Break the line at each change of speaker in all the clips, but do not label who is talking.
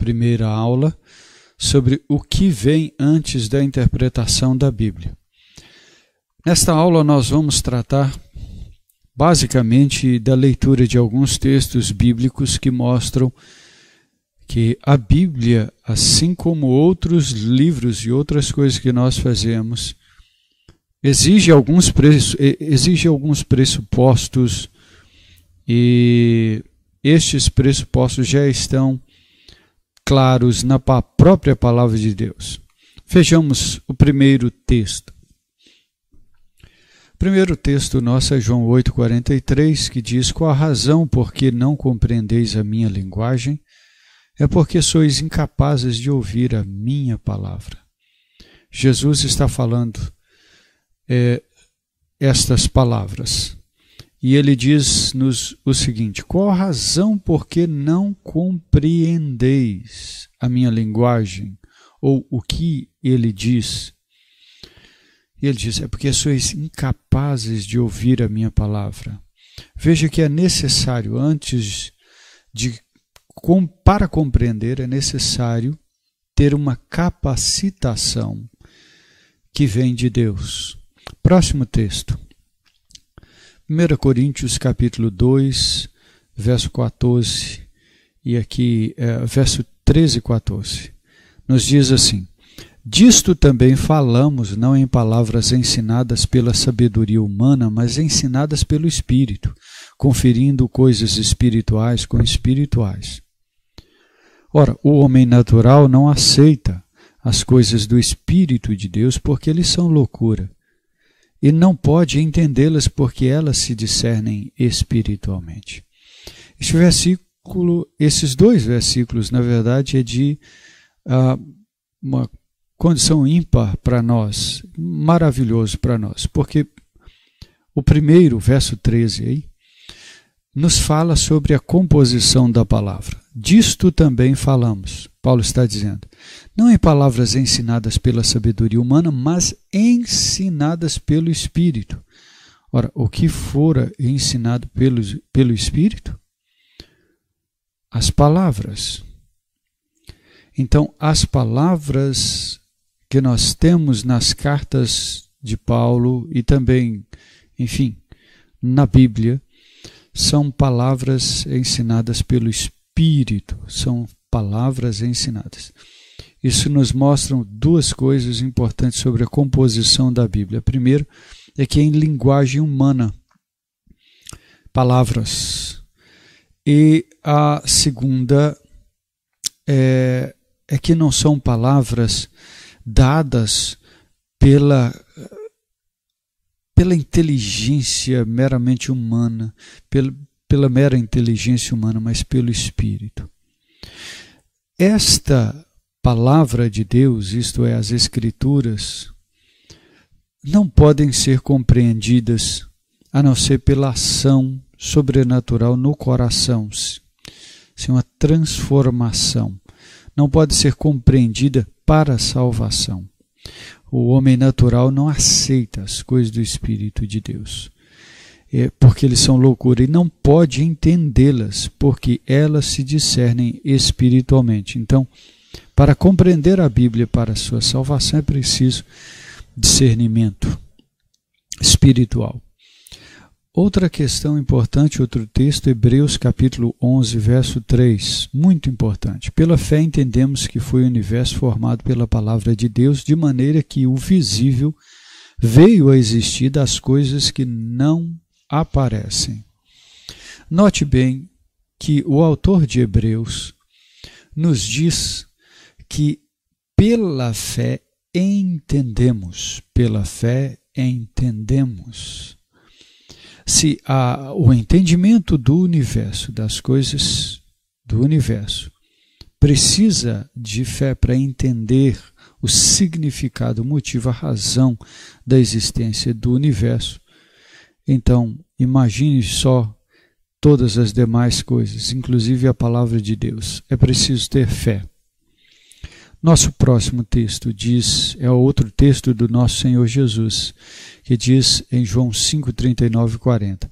primeira aula sobre o que vem antes da interpretação da Bíblia. Nesta aula nós vamos tratar basicamente da leitura de alguns textos bíblicos que mostram que a Bíblia, assim como outros livros e outras coisas que nós fazemos, exige alguns pressupostos, e estes pressupostos já estão claros na própria palavra de Deus. Vejamos o primeiro texto. O primeiro texto nosso é João 8,43, que diz: qual a razão por que não compreendeis a minha linguagem? É porque sois incapazes de ouvir a minha palavra. Jesus está falando estas palavras. E ele diz-nos o seguinte: qual a razão por que não compreendeis a minha linguagem? Ou o que ele diz? E ele diz: é porque sois incapazes de ouvir a minha palavra. Veja que é necessário, para compreender, é necessário ter uma capacitação que vem de Deus. Próximo texto. 1 Coríntios capítulo 2, verso 14, e aqui verso 13 e 14, nos diz assim: disto também falamos, não em palavras ensinadas pela sabedoria humana, mas ensinadas pelo Espírito, conferindo coisas espirituais com espirituais. Ora, o homem natural não aceita as coisas do Espírito de Deus porque eles são loucura, e não pode entendê-las porque elas se discernem espiritualmente. Esses dois versículos, na verdade, é de uma condição ímpar para nós, maravilhoso para nós, porque o primeiro, verso 13 aí, nos fala sobre a composição da palavra. Disto também falamos, Paulo está dizendo, não em palavras ensinadas pela sabedoria humana, mas ensinadas pelo Espírito. Ora, o que fora ensinado pelo Espírito? As palavras. Então, as palavras que nós temos nas cartas de Paulo e também, enfim, na Bíblia, são palavras ensinadas pelo Espírito, são palavras ensinadas. Isso nos mostra duas coisas importantes sobre a composição da Bíblia. A primeira é que é em linguagem humana, palavras. E a segunda é que não são palavras dadas pela inteligência meramente humana, pela mera inteligência humana, mas pelo Espírito. Esta palavra de Deus, isto é, as Escrituras, não podem ser compreendidas a não ser pela ação sobrenatural no coração, sem uma transformação. Não pode ser compreendida para a salvação. O homem natural não aceita as coisas do Espírito de Deus, porque eles são loucura, e não pode entendê-las, porque elas se discernem espiritualmente. Então, para compreender a Bíblia para a sua salvação é preciso discernimento espiritual. Outra questão importante, outro texto, Hebreus capítulo 11, verso 3, muito importante. Pela fé entendemos que foi o universo formado pela palavra de Deus, de maneira que o visível veio a existir das coisas que não aparecem. Note bem que o autor de Hebreus nos diz que pela fé entendemos, Se o entendimento do universo, das coisas do universo, precisa de fé para entender o significado, o motivo, a razão da existência do universo, então imagine só todas as demais coisas, inclusive a palavra de Deus. É preciso ter fé. Nosso próximo texto é outro texto do nosso Senhor Jesus, que diz em João 5, 39 e 40.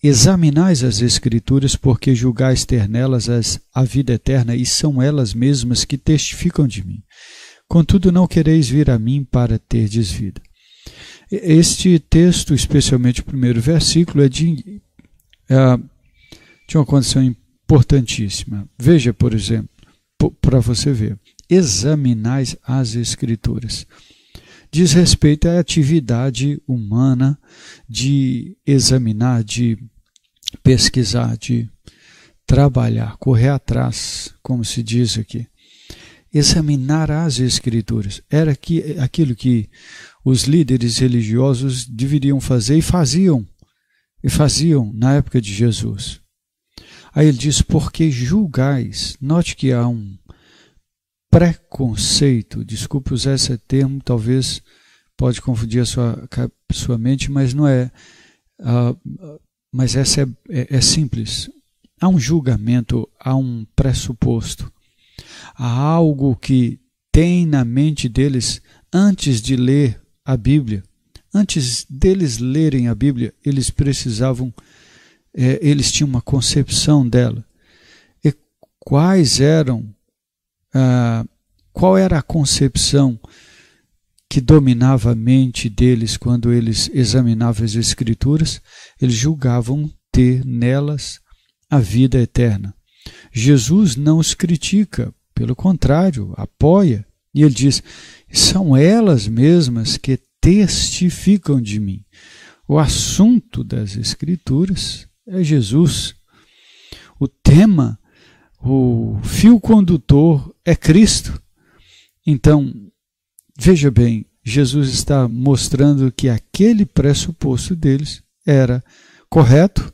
Examinais as Escrituras, porque julgais ter nelas a vida eterna, e são elas mesmas que testificam de mim. Contudo, não quereis vir a mim para terdes vida. Este texto, especialmente o primeiro versículo, é de uma condição importantíssima. Veja, por exemplo, para você ver. Examinais as Escrituras. Diz respeito à atividade humana de examinar, de pesquisar, de trabalhar, correr atrás, como se diz aqui. Examinar as Escrituras. Era aquilo que os líderes religiosos deveriam fazer e faziam na época de Jesus. Aí ele diz, porque julgais. Note que há um preconceito, desculpe usar esse termo, talvez pode confundir a sua mente, mas não é. Mas essa é simples. Há um julgamento, há um pressuposto, há algo que tem na mente deles antes de ler a Bíblia. Antes deles lerem a Bíblia, eles precisavam, eles tinham uma concepção dela. E qual era a concepção que dominava a mente deles quando eles examinavam as Escrituras? Eles julgavam ter nelas a vida eterna. Jesus não os critica, pelo contrário, apoia. E ele diz, são elas mesmas que testificam de mim. O assunto das Escrituras é Jesus. O tema, o fio condutor é Cristo. Então, veja bem, Jesus está mostrando que aquele pressuposto deles era correto.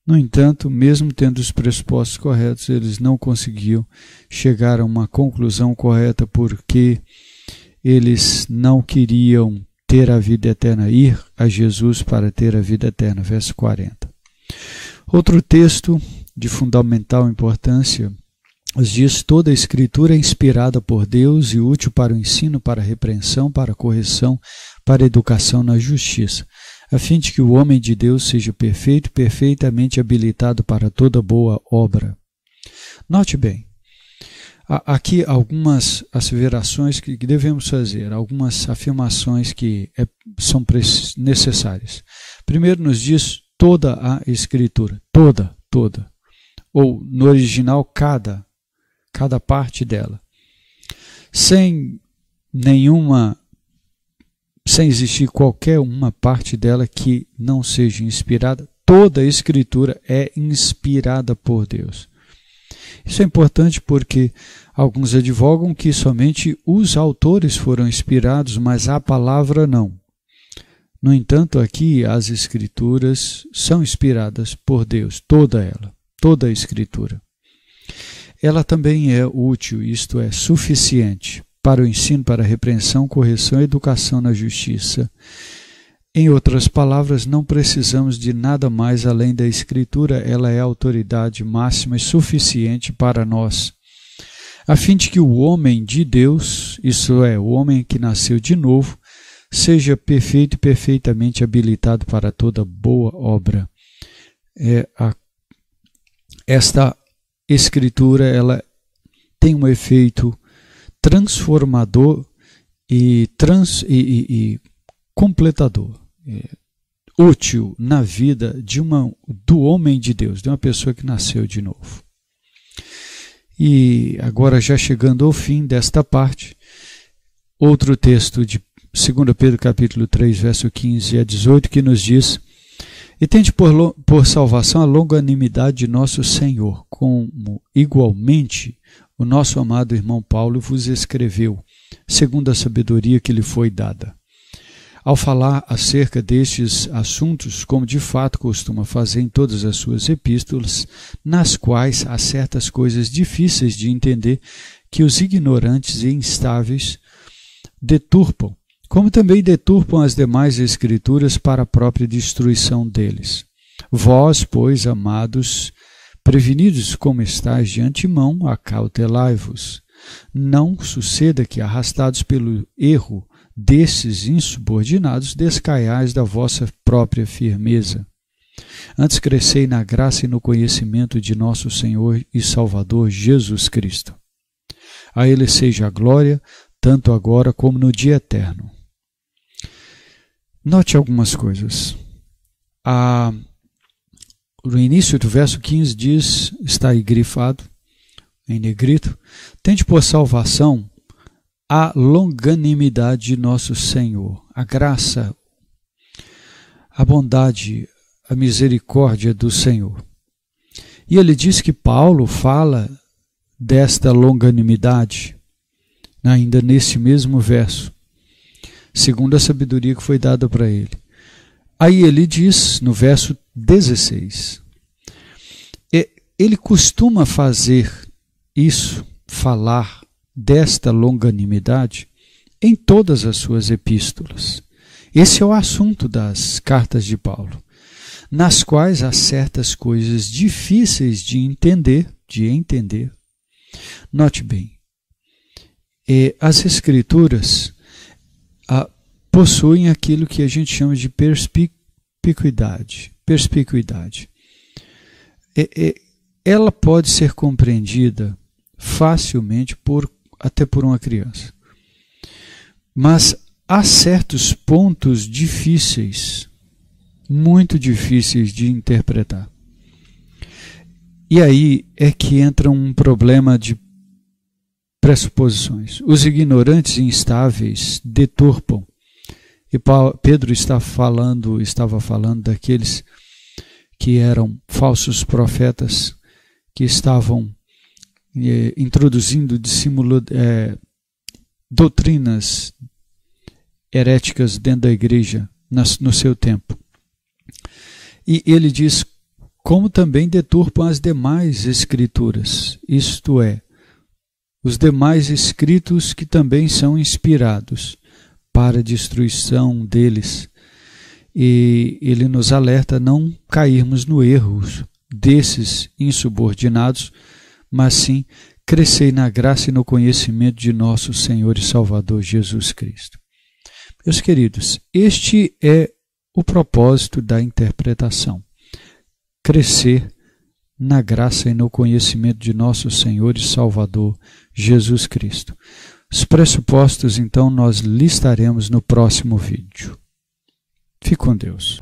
No entanto, mesmo tendo os pressupostos corretos, eles não conseguiam chegar a uma conclusão correta porque eles não queriam ter a vida eterna, ir a Jesus para ter a vida eterna. Verso 40. Outro texto de fundamental importância nos diz: toda a Escritura é inspirada por Deus e útil para o ensino, para a repreensão, para a correção, para a educação na justiça, a fim de que o homem de Deus seja perfeito, perfeitamente habilitado para toda boa obra. Note bem, aqui algumas asseverações que devemos fazer, algumas afirmações que são necessárias. Primeiro nos diz toda a Escritura, toda, ou no original cada parte dela, sem existir qualquer uma parte dela que não seja inspirada. Toda a Escritura é inspirada por Deus. Isso é importante porque alguns advogam que somente os autores foram inspirados, mas a palavra não. No entanto, aqui as Escrituras são inspiradas por Deus, toda a Escritura. Ela também é útil, isto é, suficiente para o ensino, para a repreensão, correção e educação na justiça. Em outras palavras, não precisamos de nada mais além da Escritura. Ela é a autoridade máxima e suficiente para nós, a fim de que o homem de Deus, isto é, o homem que nasceu de novo, seja perfeito e perfeitamente habilitado para toda boa obra. Esta Escritura, ela tem um efeito transformador e completador, útil na vida do homem de Deus, de uma pessoa que nasceu de novo. E agora, já chegando ao fim desta parte, outro texto de 2 Pedro capítulo 3, verso 15 a 18, que nos diz: e tende por salvação a longanimidade de nosso Senhor, como igualmente o nosso amado irmão Paulo vos escreveu, segundo a sabedoria que lhe foi dada. Ao falar acerca destes assuntos, como de fato costuma fazer em todas as suas epístolas, nas quais há certas coisas difíceis de entender que os ignorantes e instáveis deturpam, como também deturpam as demais Escrituras para a própria destruição deles. Vós, pois, amados, prevenidos como estáis de antemão, acautelai-vos, não suceda que, arrastados pelo erro desses insubordinados, descaiais da vossa própria firmeza. Antes crescei na graça e no conhecimento de nosso Senhor e Salvador Jesus Cristo. A Ele seja a glória, tanto agora como no dia eterno. Note algumas coisas. No início do verso 15 diz, está aí grifado, em negrito, tende por salvação a longanimidade de nosso Senhor, a graça, a bondade, a misericórdia do Senhor. E ele diz que Paulo fala desta longanimidade, ainda nesse mesmo verso, segundo a sabedoria que foi dada para ele. Aí ele diz, no verso 16, ele costuma fazer isso, falar desta longanimidade em todas as suas epístolas. Esse é o assunto das cartas de Paulo, nas quais há certas coisas difíceis de entender. Note bem, as Escrituras possuem aquilo que a gente chama de perspicuidade. Ela pode ser compreendida facilmente até por uma criança. Mas há certos pontos difíceis, muito difíceis de interpretar. E aí é que entra um problema de pressuposições. Os ignorantes e instáveis deturpam. E Pedro estava falando daqueles que eram falsos profetas, que estavam introduzindo doutrinas heréticas dentro da igreja no seu tempo. E ele diz, como também deturpam as demais escrituras, isto é, os demais escritos que também são inspirados para a destruição deles. E ele nos alerta a não cairmos no erro desses insubordinados, mas sim crescer na graça e no conhecimento de nosso Senhor e Salvador Jesus Cristo. Meus queridos, este é o propósito da interpretação. Crescer na graça e no conhecimento de nosso Senhor e Salvador Jesus Cristo. Os pressupostos, então, nós listaremos no próximo vídeo. Fique com Deus.